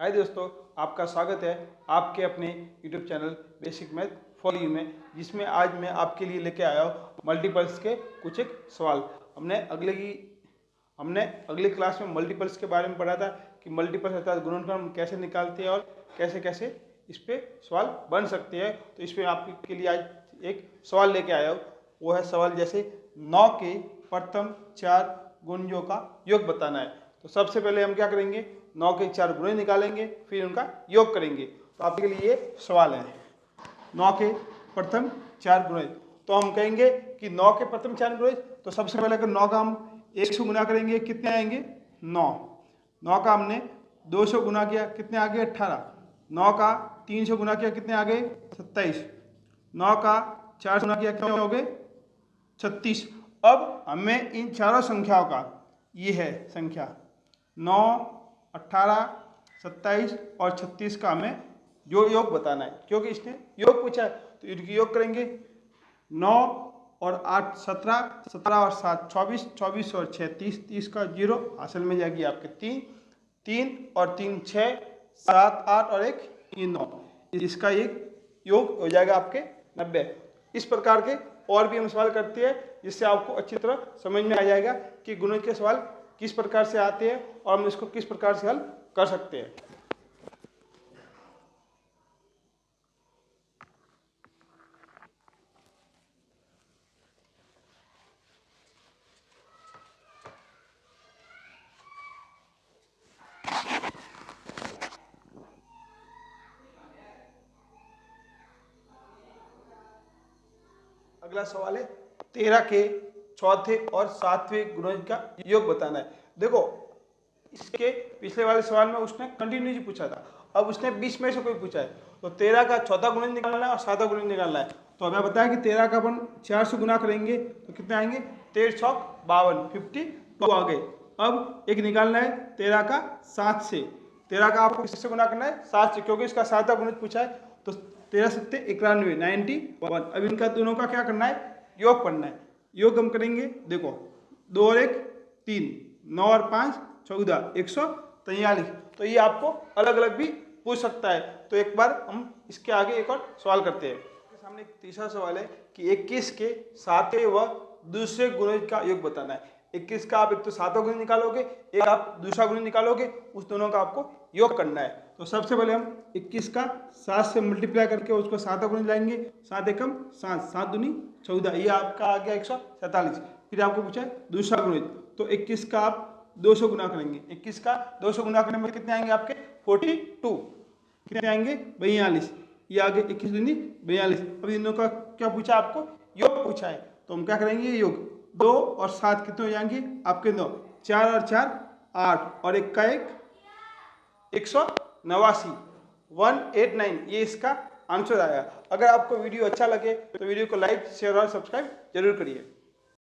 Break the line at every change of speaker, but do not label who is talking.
हाय दोस्तों, आपका स्वागत है आपके अपने YouTube channel basic math for you में, जिसमें आज मैं आपके लिए लेके आया हूँ मल्टीपल्स के कुछ एक सवाल। हमने अगली क्लास में मल्टीपल्स के बारे में पढ़ा था कि मल्टीपल्स अर्थात गुणनफल कैसे निकालते हैं और कैसे कैसे इस पे सवाल बन सकते हैं। तो इस पे आपके लिए आज एक सवाल लेके आया हूँ। वो है सवाल जैसे 9 के प्रथम 4 गुणजों का योग बताना है। तो सबसे पहले हम क्या करेंगे, 9 के 4 गुणे निकालेंगे, फिर उनका योग करेंगे। तो आपके लिए ये सवाल है 9 के प्रथम 4 गुणे। तो हम कहेंगे कि 9 के प्रथम 4 गुणे, तो सबसे पहले अगर 9 का हम 1 से गुना करेंगे कितने आएंगे 9। 9 का हमने 2 से गुना किया कितने आ गए 18। 9 का 3 से गुना किया कितने आ गए 27। 9 का 4 से गुना किया कितने हो गए 36। अब हमें इन चारों संख्याओं का, ये है संख्या 9, 18, 27 और 36 का हमें जो योग बताना है, क्योंकि इसने योग पूछा है। तो इनकी योग करेंगे 9 और 8 17, 17 और 7 24, 24 और 6 30, 30 का 0 हासिल में जाएगी आपके 3, 3 और 3 6, 7 8 और 1 3 9। इसका एक योग हो जाएगा आपके 90। इस प्रकार के और भी हम सवाल करते हैं, जिससे आपको अच्छी तरह समझ में आ जाएगा कि गुणज के सवाल किस प्रकार से आते हैं और हम इसको किस प्रकार से हल कर सकते हैं। अगला सवाल है 13 के चौथे और 7वें गुणज का योग बताना है। देखो, इसके पिछले वाले सवाल में उसने कंटिन्यूटी पूछा था, अब उसने 20 में से कोई पूछा है। तो 13 का चौथा गुणज निकालना है और 7वां गुणज निकालना है। तो हमें बताया कि 13 का अपन 4 से गुना करेंगे तो कितने आएंगे 13 चौक 52, 52 आ गए। अब एक निकालना है 13 का 7 से। 13 का आपको किससे गुना करना है 7 से, क्योंकि इसका 7वां गुणज पूछा है। तो 13 सत्ते 91, 91। अब इनका दोनों का क्या करना है, योग करना है। योग हम करेंगे, देखो 2 और 1 3, 9 और 5 14, 143। तो ये आपको अलग अलग भी पूछ सकता है। तो एक बार हम इसके आगे एक और सवाल करते हैं। सामने एक तीसरा सवाल है कि 21 के 7वें व दूसरे गुणज का योग बताना है। 21 का आप एक तो 7वां गुणज निकालोगे, एक आप दूसरा गुणज निकालोगे, उस दोनों का आपको योग करना है। तो सबसे पहले हम 21 का 7 से मल्टीप्लाई करके उसको 7वां गुणज लाएंगे। 7 एकम 7, 7 दूनी 14, ये आपका आ गया 147। फिर आपको पूछा है दूसरा गुणज, तो 21 का आप 200 गुना करेंगे। 21 का 200 गुना करने में कितने आएंगे आपके 42, कितने आएंगे 42। ये आगे 21 दूनी 42। अब इन दोनों का क्या पूछा आपको, योग पूछा है। तो हम क्या करेंगे, योग 2 और 7 कितने हो जाएंगे आपके 9, 4 और 4 8 और 1 का 1 189, 189। ये इसका आंसर आया। अगर आपको वीडियो अच्छा लगे तो वीडियो को लाइक शेयर और सब्सक्राइब जरूर करिए।